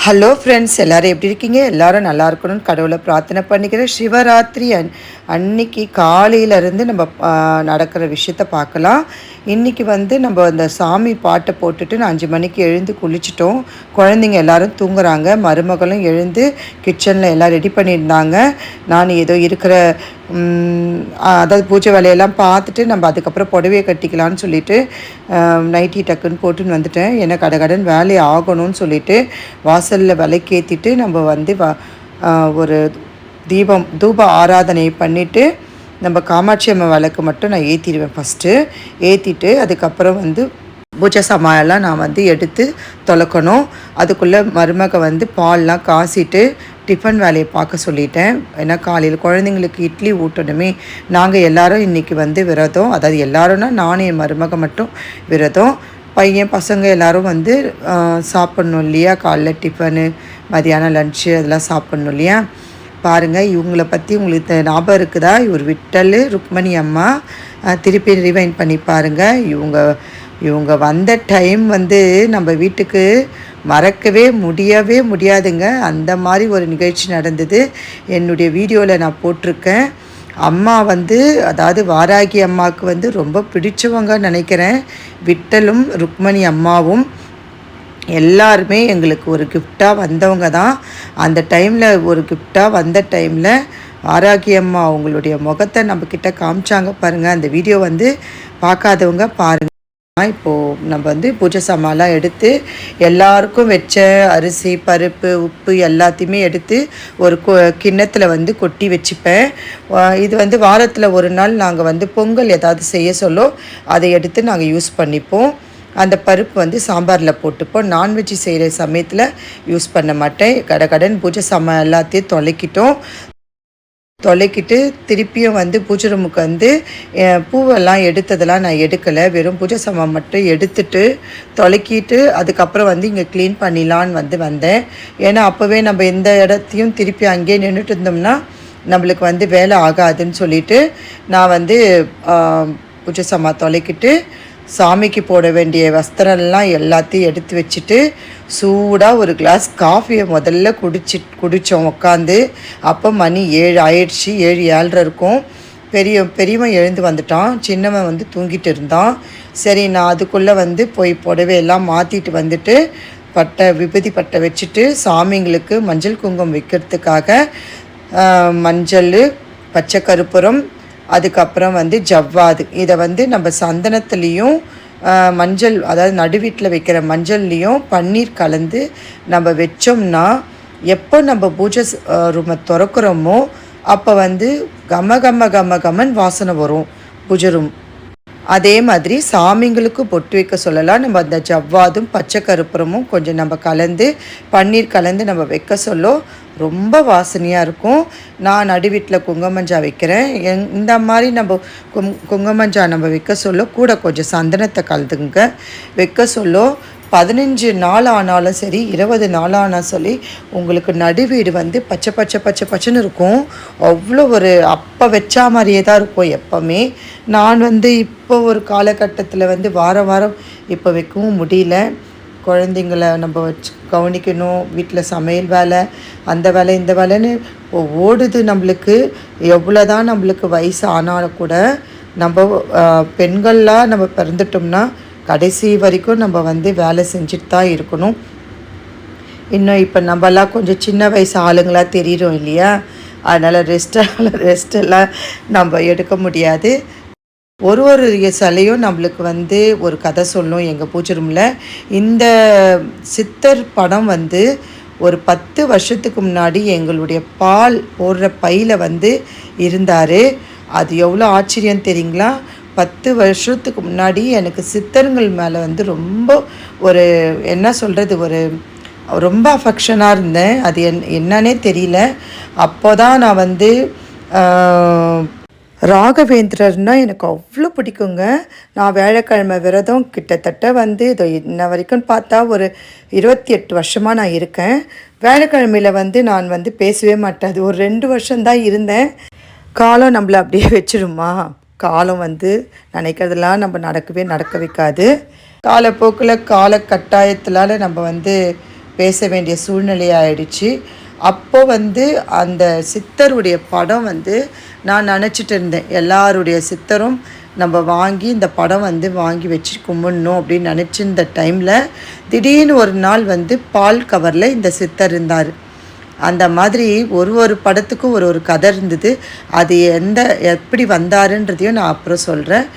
Hello friends, எல்லோரும் எப்படி இருக்கீங்க? எல்லோரும் நல்லா இருக்கணும்னு கடவுளை பிரார்த்தனை பண்ணிக்கிறேன். சிவராத்திரி அன்னைக்கு காலையிலேருந்து நம்ம நடக்கிற விஷயத்த பார்க்கலாம். இன்றைக்கி நம்ம அந்த சாமி பாட்டை போட்டுட்டு நான் 5 மணிக்கு எழுந்து குளிச்சிட்டோம். குழந்தைங்க எல்லோரும் தூங்குறாங்க. மருமகளும் எழுந்து கிச்சனில் எல்லாம் ரெடி பண்ணியிருந்தாங்க. நான் ஏதோ இருக்கிற அதாவது பூஜை வேலையெல்லாம் பார்த்துட்டு நம்ம அதுக்கப்புறம் புடவையை கட்டிக்கலான்னு சொல்லிவிட்டு நைட்டி டக்குன்னு போட்டுன்னு வந்துட்டேன். ஏன்னா கடன் வேலையை ஆகணும்னு சொல்லிவிட்டு வாசலில் விளக்கேற்றிட்டு நம்ம ஒரு தூப ஆராதனை பண்ணிவிட்டு நம்ம காமாட்சி அம்மா விளக்கு மட்டும் நான் ஏற்றிடுவேன். ஃபஸ்ட்டு ஏற்றிட்டு அதுக்கப்புறம் பூஜை சாமானெல்லாம் நான் எடுத்து தொலைக்கணும். அதுக்குள்ளே மருமக பால்லாம் காசிட்டு டிஃபன் வேலையை பார்க்க சொல்லிட்டேன். ஏன்னா காலையில் குழந்தைங்களுக்கு இட்லி ஊட்டணுமே. நாங்கள் எல்லோரும் இன்றைக்கி விரதம், அதாவது எல்லோரும்னா நானும் என் மருமக மட்டும் விரதம். பையன் பசங்க எல்லோரும் சாப்பிட்ணும் இல்லையா? காலைல டிஃபனு, மதியானம் லன்ச்சு அதெல்லாம் சாப்பிட்ணும் இல்லையா? பாருங்கள், இவங்கள பற்றி உங்களுக்கு ஞாபகம் இருக்குதா? இவர் விட்டல் ருக்மணி அம்மா. திருப்பி ரிவைண்ட் பண்ணி பாருங்கள். இவங்க வந்த டைம் நம்ம வீட்டுக்கு மறக்கவே முடியாதுங்க. அந்த மாதிரி ஒரு நிகழ்ச்சி நடந்தது. என்னுடைய வீடியோவில் நான் போட்டிருக்கேன். அம்மா அதாவது வாராகி அம்மாவுக்கு ரொம்ப பிடிச்சவங்க நினைக்கிறேன். விட்டலும் ருக்மணி அம்மாவும் எல்லாருமே எங்களுக்கு ஒரு கிஃப்டாக வந்தவங்க தான். அந்த டைமில் ஒரு கிஃப்டாக வந்த டைமில் வாராகி அம்மா அவங்களுடைய முகத்தை நம்மக்கிட்ட காமிச்சாங்க பாருங்கள். அந்த வீடியோ பார்க்காதவங்க பாருங்கள். இப்போது நம்ம பூஜை சாமான்லாம் எடுத்து எல்லாருக்கும் வச்ச அரிசி, பருப்பு, உப்பு எல்லாத்தையுமே எடுத்து ஒரு கிண்ணத்தில் கொட்டி வச்சுப்பேன். இது வாரத்தில் ஒரு நாள் நாங்கள் பொங்கல் ஏதாவது செய்ய சொல்ல அதை எடுத்து நாங்கள் யூஸ் பண்ணிப்போம். அந்த பருப்பு சாம்பாரில் போட்டுப்போம். நான்வெஜ் செய்கிற சமயத்தில் யூஸ் பண்ண மாட்டேன். கடன் பூஜை சாமான் எல்லாத்தையும் தொலைக்கிட்டு திருப்பியும் பூஜை ரூமுக்கு பூவெல்லாம் எடுத்ததெல்லாம் நான் எடுக்கலை. வெறும் பூஜை சாமான் மட்டும் எடுத்துட்டு தொலைக்கிட்டு அதுக்கப்புறம் இங்கே க்ளீன் பண்ணிடலான்னு வந்தேன். ஏன்னா அப்போவே நம்ம எந்த இடத்தையும் திருப்பி அங்கேயே நின்றுட்டு இருந்தோம்னா நம்மளுக்கு வேலை ஆகாதுன்னு சொல்லிவிட்டு நான் பூஜை சாமான் தொலைக்கிட்டு சாமிக்கு போட வேண்டிய வஸ்திரம்லாம் எல்லாத்தையும் எடுத்து வச்சுட்டு சூடாக ஒரு கிளாஸ் காஃபியை முதல்ல குடித்தோம் உட்காந்து. அப்போ மணி 7 ஆயிடுச்சு. 7-7:30 இருக்கும். பெரியவன் எழுந்து வந்துட்டான். சின்னவன் தூங்கிட்டு இருந்தான். சரி, நான் அதுக்குள்ளே போய் புடவையெல்லாம் மாற்றிட்டு விபூதி பட்டை வச்சுட்டு சாமிங்களுக்கு மஞ்சள் குங்குமம் வைக்கிறதுக்காக மஞ்சள், பச்சை கற்பூரம், அதுக்கப்புறம் ஜவ்வாது இதை நம்ம சந்தனத்துலேயும் மஞ்சள், அதாவது நடுவீட்டில் வைக்கிற மஞ்சள்லேயும் பன்னீர் கலந்து நம்ம வச்சோம்னா எப்போ நம்ம பூஜை ரூமை திறக்கிறோமோ அப்போ கமன் வாசனை வரும் பூஜை ரூம். அதே மாதிரி சாமிங்களுக்கு பொட்டு வைக்க சொல்லலாம். நம்ம அந்த ஜவ்வாதும் பச்சை கற்பூரமும் கொஞ்சம் நம்ம கலந்து பன்னீர் கலந்து நம்ம வைக்க சொல்ல ரொம்ப வாசனையாக இருக்கும். நான் நடுவீட்டில் குங்குமஞ்சா வைக்கிறேன். இந்த மாதிரி நம்ம குங்குமஞ்சா நம்ம வைக்க சொல்ல கூட கொஞ்சம் சந்தனத்தை கலந்துங்க வைக்க சொல்ல 15 நாள் ஆனாலும் சரி, 20 நாள் ஆனால் சொல்லி உங்களுக்கு நடுவீடு பச்சைன்னு இருக்கும். அவ்வளோ ஒரு அப்போ வச்சா மாதிரியே தான் இருக்கும் எப்போவுமே. நான் இப்போ ஒரு காலகட்டத்தில் வாரம் இப்போ வைக்கவும் முடியல. குழந்தைங்கள நம்ம கவனிக்கணும், வீட்டில் சமையல் வேலை, அந்த வேலை இந்த வேலைன்னு ஓடுது. நம்மளுக்கு எவ்வளோ தான் நம்மளுக்கு வயசு ஆனாலும் கூட நம்ம பெண்கள்லாம் நம்ம பிறந்துட்டோம்னா கடைசி வரைக்கும் நம்ம வேலை செஞ்சுட்டு தான் இருக்கணும். இன்னும் இப்போ நம்மலாம் கொஞ்சம் சின்ன வயசு ஆளுங்களாக தெரிகிறோம் இல்லையா? அதனால் ரெஸ்ட்டெல்லாம் நம்ம எடுக்க முடியாது. ஒரு சிலையும் நம்மளுக்கு ஒரு கதை சொல்லும். எங்கள் பூஜை ரூமில் இந்த சித்தர் படம் ஒரு 10 வருஷத்துக்கு முன்னாடி எங்களுடைய பால் போடுற பையில் இருந்தார். அது எவ்வளோ ஆச்சரியம் தெரியுங்களா? 10 வருஷத்துக்கு முன்னாடி எனக்கு சித்தர்கள் மேலே ரொம்ப ஒரு என்ன சொல்கிறது, ஒரு ரொம்ப அஃபெக்ஷனாக இருந்தேன். அது என்னன்னே தெரியல. அப்போ தான் நான் ராகவேந்திரர்னால் எனக்கு அவ்வளோ பிடிக்குங்க. நான் வியாழக்கிழமை விரதம் கிட்டத்தட்ட இதோ இன்ன வரைக்கும் பார்த்தா ஒரு 28 வருஷமாக நான் இருக்கேன். வியாழக்கிழமையில் நான் பேசவே மாட்டேன். அது ஒரு 2 வருஷம்தான் இருந்தேன். காலம் நம்மளை அப்படியே வச்சிருமா? காலம் நினைக்கிறதெல்லாம் நம்ம நடக்க வைக்காது. காலப்போக்கில் கால கட்டாயத்தினால நம்ம பேச வேண்டிய சூழ்நிலை ஆயிடுச்சு. அப்போ வந்து அந்த சித்தருடைய படம் வந்து நான் நினச்சிட்டு இருந்தேன், எல்லாருடைய சித்தரும் நம்ம வாங்கி இந்த படம் வந்து வாங்கி வச்சு கும்பிடணும் அப்படின்னு நினச்சிருந்த டைமில் திடீர்னு ஒரு நாள் வந்து பால் கவரில் இந்த சித்தர் இருந்தார். அந்த மாதிரி ஒரு படத்துக்கும் ஒரு கதை இருந்தது. அது எப்படி வந்தாருன்றதையும் நான் அப்புறம் சொல்கிறேன்.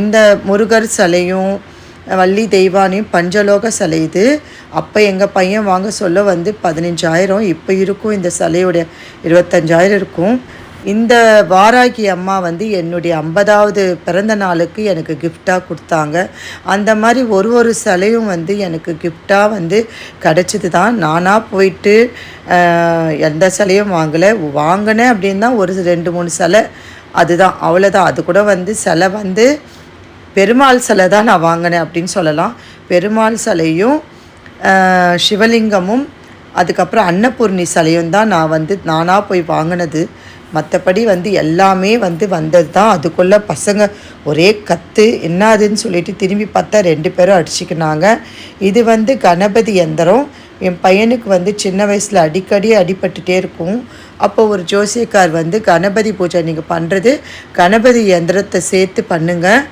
இந்த முருகர் சிலையும் வள்ளி தெய்வானையும் பஞ்சலோக சிலை இது. அப்போ எங்கள் பையன் வாங்க சொல்ல வந்து 15,000, இப்போ இருக்கும் இந்த சிலையோடைய 25,000 இருக்கும். இந்த வாராகி அம்மா வந்து என்னுடைய 50வது பிறந்த நாளுக்கு எனக்கு கிஃப்டாக கொடுத்தாங்க. அந்த மாதிரி ஒரு சிலையும் வந்து எனக்கு கிஃப்டாக வந்து கிடச்சிது தான். நானாக போயிட்டு எந்த சிலையும் வாங்கினேன் அப்படின்னு தான் ஒரு 2-3 சிலை, அதுதான், அவ்வளோதான். அது கூட வந்து சிலை வந்து பெருமாள் சிலை தான் நான் வாங்கினேன் அப்படின்னு சொல்லலாம். பெருமாள் சிலையும் சிவலிங்கமும் அதுக்கப்புறம் அன்னபூர்ணி சிலையும் தான் நான் வந்து நானாக போய் வாங்கினது. மற்றபடி வந்து எல்லாமே வந்து வந்தது தான். அதுக்குள்ளே பசங்க ஒரே கற்று என்னதுன்னு சொல்லிட்டு திரும்பி பார்த்தா 2 பேரும் அடிச்சுக்கினாங்க. இது வந்து கணபதி யந்திரம். என் பையனுக்கு வந்து சின்ன வயசில் அடிக்கடி அடிபட்டுகிட்டே இருக்கும். அப்போ ஒரு ஜோசியக்கார் வந்து கணபதி பூஜை நீங்கள் பண்ணுறது கணபதி யந்திரத்தை சேர்த்து பண்ணுங்கள்,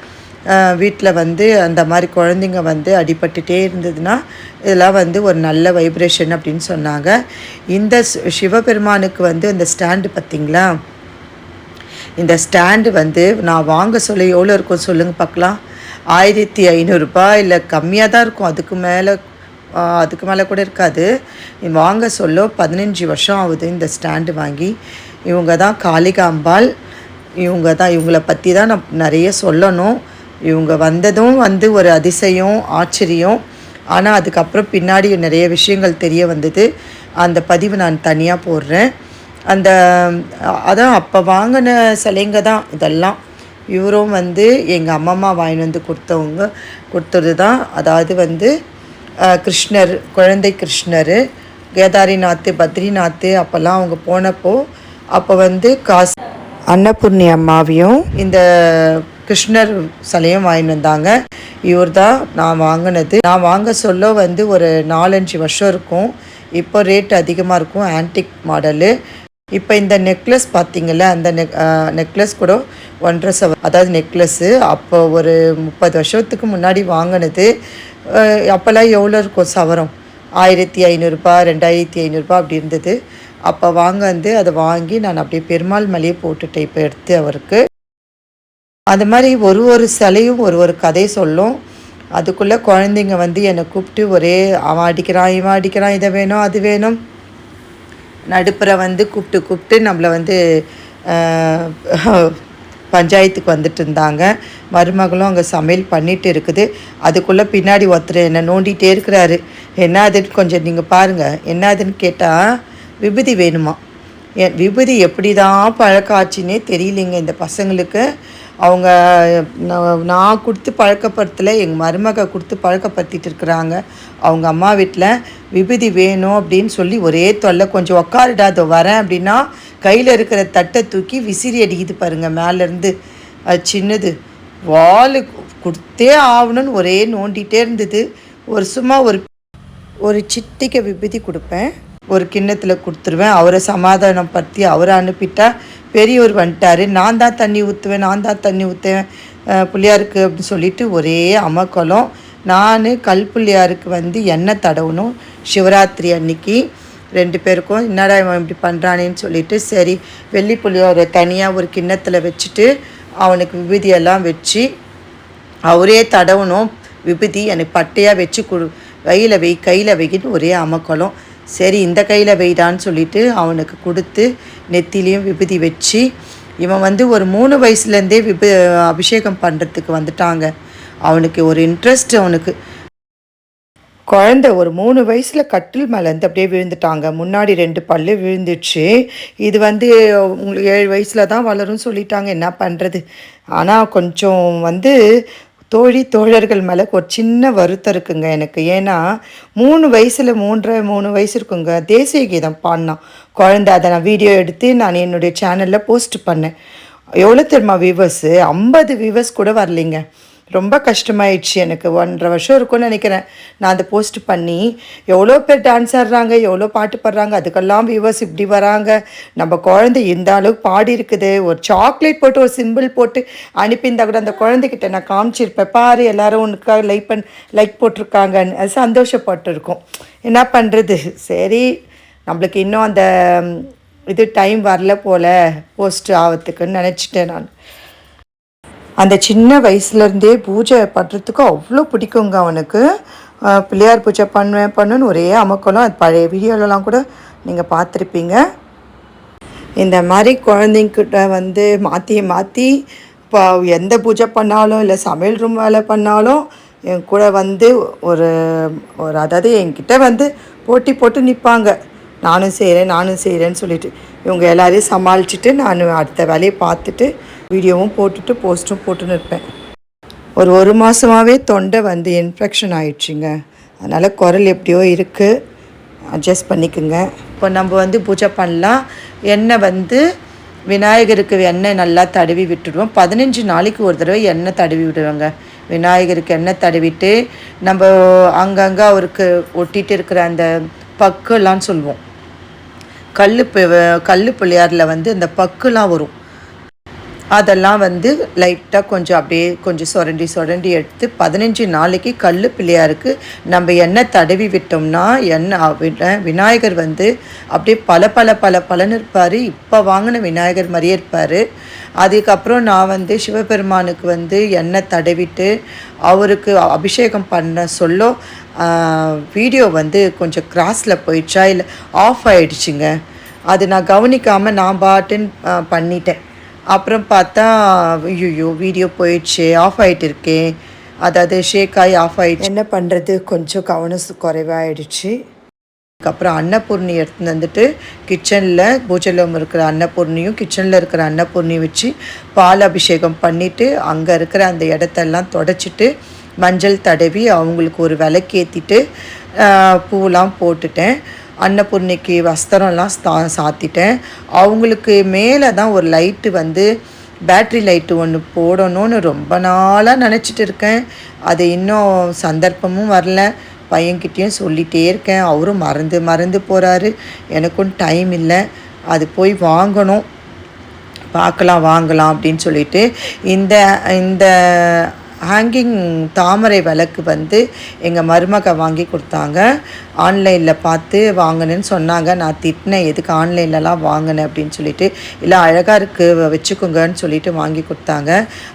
வீட்டில் வந்து அந்த மாதிரி குழந்தைங்க வந்து அடிபட்டுகிட்டே இருந்ததுன்னா இதெல்லாம் வந்து ஒரு நல்ல வைப்ரேஷன் அப்படின்னு சொன்னாங்க. இந்த சிவபெருமானுக்கு வந்து அந்த ஸ்டாண்டு பார்த்திங்களா, இந்த ஸ்டாண்டு வந்து நான் வாங்க சொல்ல எவ்வளோ இருக்கும் சொல்லுங்கள் பார்க்கலாம். 1,500 ரூபாய், இல்லை கம்மியாக தான் இருக்கும். அதுக்கு மேலே கூட இருக்காது. வாங்க சொல்ல 15 வருஷம் ஆகுது இந்த ஸ்டாண்டு வாங்கி. இவங்க தான் காளிகாம்பாள். இவங்கள பற்றி தான் நான் நிறைய சொல்லணும். இவங்க வந்ததும் வந்து ஒரு அதிசயம், ஆச்சரியம். ஆனால் அதுக்கப்புறம் பின்னாடி நிறைய விஷயங்கள் தெரிய வந்தது. அந்த பதிவு நான் தனியாக போடுறேன். அதான் அப்போ வாங்கின சிலைங்க தான் இதெல்லாம். இவரும் வந்து எங்கள் அம்மம்மா வாங்கிட்டு வந்து கொடுத்தது தான். அதாவது வந்து கிருஷ்ணர், குழந்தை கிருஷ்ணர், கேதாரிநாத், பத்ரிநாத் அப்போல்லாம் அவங்க போனப்போ அப்போ வந்து அன்னபூர்ணி அம்மாவையும் இந்த கிருஷ்ணர் சிலையும் வாங்கிட்டு வந்தாங்க. இவர் தான் நான் வாங்கினது. நான் வாங்க சொல்ல வந்து ஒரு 4-5 வருஷம் இருக்கும். இப்போ ரேட் அதிகமாக இருக்கும், ஆன்டிக் மாடலு. இப்போ இந்த நெக்லஸ் பார்த்திங்கள, அந்த நெக்லஸ் கூட 1.5 சவரன், அதாவது நெக்லஸ்ஸு அப்போ ஒரு 30 வருஷத்துக்கு முன்னாடி வாங்கினது. அப்போல்லாம் எவ்வளோ இருக்கும் சவரம்? 1,500 ரூபாய், 2,500 ரூபாய் அப்படி இருந்தது. அப்போ வந்து அதை வாங்கி நான் அப்படியே பெருமாள் மேலேயே போட்டுட்டேன் இப்போ எடுத்து அவருக்கு. அது மாதிரி ஒரு சிலையும் ஒரு கதை சொல்லும். அதுக்குள்ளே குழந்தைங்க வந்து என்னை கூப்பிட்டு ஒரே அவன் அடிக்கிறான், இவன் அடிக்கிறான், இதை வேணும் அது வேணும், நடுப்புற வந்து கூப்பிட்டு நம்மளை வந்து பஞ்சாயத்துக்கு வந்துட்டு இருந்தாங்க. மருமகளும் அங்கே சமையல் பண்ணிகிட்டு இருக்குது. அதுக்குள்ளே பின்னாடி ஒருத்தர் என்னை நோண்டிகிட்டே இருக்கிறாரு. என்ன அதுன்னு கொஞ்சம் நீங்கள் பாருங்கள். என்ன அதுன்னு கேட்டால் விபூதி வேணுமா. விபூதி எப்படி தான் பழக்காச்சின்னே தெரியலிங்க இந்த பசங்களுக்கு. அவங்க நான் கொடுத்து பழக்கப்படுத்தலை, எங்கள் மருமக கொடுத்து பழக்கப்படுத்திட்டு இருக்கிறாங்க. அவங்க அம்மா வீட்டில் விபூதி வேணும் அப்படின்னு சொல்லி ஒரே தொல்லை. கொஞ்சம் உக்காருடா, அதோ வரேன் அப்படின்னா கையில் இருக்கிற தட்டை தூக்கி விசிறி அடிக்குது பாருங்கள் மேலேருந்து. அது சின்னது வால் கொடுத்தே ஆகணும்னு ஒரே நோண்டிகிட்டே இருந்தது. சும்மா ஒரு சிட்டிக்க விபூதி கொடுப்பேன், ஒரு கிண்ணத்தில் கொடுத்துருவேன். அவரை சமாதானப்படுத்தி அவரை அனுப்பிட்டா பெரியவர் வந்துட்டார், நான் தான் தண்ணி ஊற்றுவேன் பிள்ளையாருக்கு அப்படின்னு சொல்லிட்டு ஒரே அமக்கலம். நான் கல்பிள்ளையாருக்கு வந்து எண்ணெய் தடவணும் சிவராத்திரி அன்னைக்கு. 2 பேருக்கும் என்னடா இவன் இப்படி பண்ணுறானேன்னு சொல்லிட்டு சரி வெள்ளி புள்ளியாரை தனியாக ஒரு கிண்ணத்தில் வச்சுட்டு அவனுக்கு விபூதியெல்லாம் வச்சு அவரே தடவணும். விபூதி எனக்கு பட்டையாக வச்சு கையில் வைக்கிட்டு ஒரே அமக்கலம். சரி இந்த கையில் வெயிடான்னு சொல்லிவிட்டு அவனுக்கு கொடுத்து நெத்திலையும் விபூதி வச்சு, இவன் வந்து ஒரு 3 வயசுலேருந்தே அபிஷேகம் பண்ணுறதுக்கு வந்துட்டாங்க. அவனுக்கு ஒரு இன்ட்ரெஸ்ட். அவனுக்கு குழந்தை ஒரு 3 வயசில் கட்டில் மேலேருந்து அப்படியே விழுந்துட்டாங்க. முன்னாடி 2 பல்லு விழுந்துச்சு. இது வந்து உங்களுக்கு 7 வயசில் தான் வளரும்னு சொல்லிட்டாங்க. என்ன பண்ணுறது. ஆனால் கொஞ்சம் வந்து தோழர்கள் மேலே ஒரு சின்ன வருத்தம் இருக்குங்க எனக்கு. ஏன்னா 3 வயசில் 3 வயசு இருக்குங்க, தேசிய கீதம் பாடினான் குழந்தை. அதை நான் வீடியோ எடுத்து நான் என்னுடைய சேனலில் போஸ்ட் பண்ணேன். எவ்வளோ தெரியுமா வியூவர்ஸு? 50 வியூவர்ஸ் கூட வரலைங்க. ரொம்ப கஷ்டமாயிடுச்சு எனக்கு. 1.5 வருஷம் இருக்கும்னு நினைக்கிறேன் நான் அந்த போஸ்ட் பண்ணி. எவ்வளோ பேர் டான்ஸ் ஆடுறாங்க, எவ்வளோ பாட்டு பாடுறாங்க, அதுக்கெல்லாம் வியூவர்ஸ் இப்படி வராங்க. நம்ம குழந்தை இந்த அளவுக்கு பாடி இருக்குது. ஒரு சாக்லேட் போட்டு ஒரு சிம்பிள் போட்டு அனுப்பியிருந்தா கூட அந்த குழந்தைகிட்ட நான் காமிச்சிருப்பேன், பாரு எல்லாரும் உனக்காக லைக் போட்டிருக்காங்கன்னு. அது சந்தோஷப்பட்டுருக்கோம். என்ன பண்ணுறது, சரி நம்மளுக்கு இன்னும் அந்த இது டைம் வரல போல் போஸ்ட் ஆகிறதுக்குன்னு நினச்சிட்டேன் நான். அந்த சின்ன வயசுலேருந்தே பூஜை பண்ணுறதுக்கு அவ்வளோ பிடிக்குங்க அவனுக்கு. பிள்ளையார் பூஜை பண்ணுன்னு ஒரே அமக்கலம். அது பழைய வீடியோலலாம் கூட நீங்கள் பார்த்துருப்பீங்க. இந்த மாதிரி குழந்தைங்கிட்ட வந்து மாற்றி இப்போ எந்த பூஜை பண்ணாலும் இல்லை சமையல் ரூம் வேலை பண்ணாலும் என் கூட வந்து ஒரு அதாவது என்கிட்ட வந்து போட்டி போட்டு நிற்பாங்க. நானும் செய்கிறேன்னு சொல்லிட்டு இவங்க எல்லாரையும் சமாளிச்சுட்டு நான் அடுத்த வேலையை பார்த்துட்டு வீடியோவும் போட்டுட்டு போஸ்ட்டும் போட்டுன்னு இருப்பேன். ஒரு மாதமாகவே தொண்டை வந்து இன்ஃபெக்ஷன் ஆயிடுச்சுங்க. அதனால் குரல் எப்படியோ இருக்குது, அட்ஜஸ்ட் பண்ணிக்கோங்க. இப்போ நம்ம வந்து பூஜை பண்ணலாம். எண்ணெய் வந்து விநாயகருக்கு எண்ணெய் நல்லா தடவி விட்டுடுவோம். 15 நாளைக்கு ஒரு தடவை எண்ணெய் தடவி விடுவாங்க. விநாயகருக்கு எண்ணெய் தடவிட்டு நம்ம அங்கங்கே அவருக்கு ஒட்டிகிட்டு இருக்கிற அந்த பக்குலாம் சொல்லுவோம். கல் பிள்ளையாரில் வந்து அந்த பக்குலாம் வரும். அதெல்லாம் வந்து லைட்டாக கொஞ்சம் அப்படியே கொஞ்சம் சுரண்டி எடுத்து 15 நாளைக்கு கல் பிள்ளையாருக்கு நம்ம எண்ணெய் தடவி விட்டோம்னா விநாயகர் வந்து அப்படியே பலன்னு இருப்பார். இப்போ வாங்கின விநாயகர் மாதிரியே இருப்பார். அதுக்கப்புறம் நான் வந்து சிவபெருமானுக்கு வந்து எண்ணெய் தடவிட்டு அவருக்கு அபிஷேகம் பண்ண சொல்ல வீடியோ வந்து கொஞ்சம் கிராஸில் போயிடுச்சா இல்லை ஆஃப் ஆகிடுச்சிங்க. அது நான் கவனிக்காமல் நான் பாட்டுன்னு பண்ணிட்டேன். அப்புறம் பார்த்தா ஐயோ வீடியோ போயிடுச்சு, ஆஃப் ஆகிட்டு இருக்கேன். அதாவது ஷேக் ஆகி ஆஃப் ஆகிடுச்சு. என்ன பண்ணுறது, கொஞ்சம் கவனம் குறைவாகிடுச்சு. அதுக்கப்புறம் அன்னபூர்ணி எடுத்துன்னு வந்துட்டு கிச்சனில் பூஜையில் இருக்கிற அன்னபூர்ணியும் கிச்சனில் இருக்கிற அன்னபூர்ணியும் வச்சு பால் அபிஷேகம் பண்ணிவிட்டு அங்கே இருக்கிற அந்த இடத்தெல்லாம் தொடச்சிட்டு மஞ்சள் தடவி அவங்களுக்கு ஒரு விளக்கேற்றிட்டு பூலாம் போட்டுட்டேன். அன்னபூர்ணிக்கு வஸ்திரம்லாம் சாத்திட்டேன். அவங்களுக்கு மேலே தான் ஒரு லைட்டு வந்து பேட்ரி லைட்டு ஒன்று போடணும்னு ரொம்ப நாளாக நினச்சிட்டு இருக்கேன். அது இன்னும் சந்தர்ப்பமும் வரல. பையன்கிட்டையும் சொல்லிகிட்டே இருக்கேன், அவரும் மறந்து போகிறாரு. எனக்கும் டைம் இல்லை, அது போய் வாங்கணும். வாங்கலாம் அப்படின்னு சொல்லிட்டு இந்த ஹேங்கிங் தாமரை விளக்கு வந்து எங்கள் மருமக வாங்கி கொடுத்தாங்க. ஆன்லைனில் பார்த்து வாங்கினேன்னு சொன்னாங்க. நான் திட்டினேன், எதுக்கு ஆன்லைன்லலாம் வாங்கினேன் அப்படின்னு சொல்லிட்டு. இல்லை அழகாக இருக்குது வச்சுக்கோங்கன்னு சொல்லிட்டு வாங்கி கொடுத்தாங்க.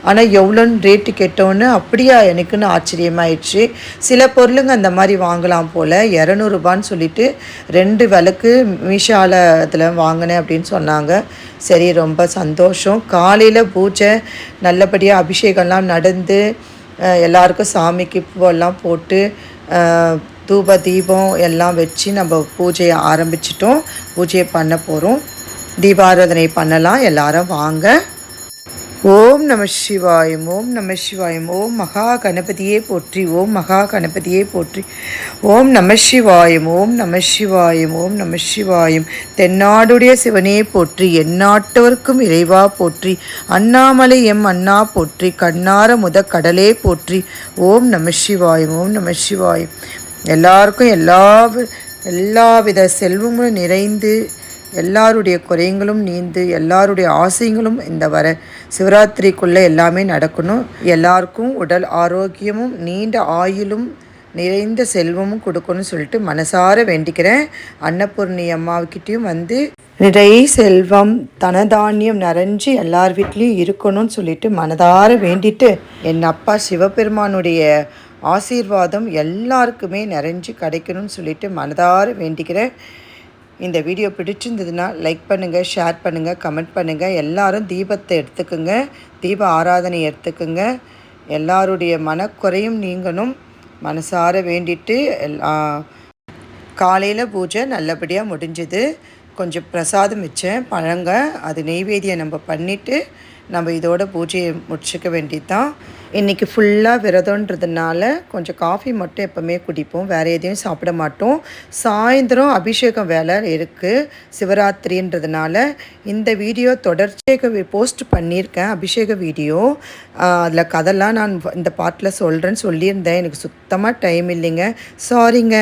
ஆனால் எவ்வளோன்னு ரேட்டு கேட்டோன்னு அப்படியா எனக்குன்னு ஆச்சரியமாயிடுச்சு. சில பொருளுங்க அந்த மாதிரி வாங்கலாம் போல். 200 ரூபான்னு சொல்லிட்டு 2 விளக்கு மீஷாவில் அதில் வாங்கினேன் அப்படின்னு சொன்னாங்க. சரி, ரொம்ப சந்தோஷம். காலையில் பூஜை நல்லபடியாக அபிஷேகம்லாம் நடந்து எல்லாருக்கும் சாமிக்கு பூவெல்லாம் போட்டு தூப தீபம் எல்லாம் வச்சு நம்ம பூஜையை ஆரம்பிச்சிட்டோம். பூஜையை பண்ண போகிறோம். தீபாராதனை பண்ணலாம். எல்லாரும் வாங்க. ஓம் நம சிவாயம், ஓம் நம சிவாயம், ஓம் மகா கணபதியே போற்றி, ஓம் மகா கணபதியே போற்றி, ஓம் நம சிவாயம், ஓம் நம சிவாயம், ஓம் நம சிவாயம். தென்னாடுடைய சிவனே போற்றி, எந்நாட்டவர்க்கும் இறைவா போற்றி, அண்ணாமலை எம் அண்ணா போற்றி, கண்ணார முத கடலே போற்றி. ஓம் நம சிவாயம், ஓம் நம சிவாயம். எல்லாருக்கும் எல்லாவித செல்வங்களும் நிறைந்து எல்லாருடைய குறைங்களும் நீந்து எல்லாருடைய ஆசைகளும் இந்த வர சிவராத்திரிக்குள்ளே எல்லாமே நடக்கணும். எல்லாருக்கும் உடல் ஆரோக்கியமும் நீண்ட ஆயுளும் நிறைந்த செல்வமும் கொடுக்கணும்னு சொல்லிட்டு மனசார வேண்டிக்கிறேன். அன்னபூர்ணி அம்மாவுக்கிட்டேயும் வந்து நிறைய செல்வம் தனதானியம் நிறைஞ்சு எல்லார் வீட்லேயும் இருக்கணும்னு சொல்லிட்டு மனதார வேண்டிட்டு என் அப்பா சிவபெருமானுடைய ஆசீர்வாதம் எல்லாருக்குமே நிறைஞ்சு கிடைக்கணும்னு சொல்லிட்டு மனதார வேண்டிக்கிறேன். இந்த வீடியோ பிடிச்சிருந்ததுன்னா லைக் பண்ணுங்கள், ஷேர் பண்ணுங்கள், கமெண்ட் பண்ணுங்கள். எல்லாரும் தீபத்தை எடுத்துக்குங்க, தீப ஆராதனை எடுத்துக்குங்க. எல்லாருடைய மனக்குறையும் நீங்கணும் மனசார வேண்டிட்டு. காலையில் பூஜை நல்லபடியாக முடிஞ்சுது. கொஞ்சம் பிரசாதம் வச்சேன், பழங்க. அது நெய்வேதியை நம்ம பண்ணிவிட்டு நம்ம இதோட பூஜையை முடிச்சுக்க வேண்டியது தான். இன்றைக்கி ஃபுல்லாக விரதன்றதுனால கொஞ்சம் காஃபி மட்டும் எப்போவுமே குடிப்போம், வேறு எதையும் சாப்பிட மாட்டோம். சாயந்தரம் அபிஷேகம் வேலை இருக்குது சிவராத்திரின்றதுனால. இந்த வீடியோ தொடர்ச்சியாக போஸ்ட் பண்ணியிருக்கேன், அபிஷேக வீடியோ. அதில் கதைலாம் நான் இந்த பாட்டில் சொல்கிறேன்னு சொல்லியிருந்தேன். எனக்கு சுத்தமாக டைம் இல்லைங்க, சாரிங்க.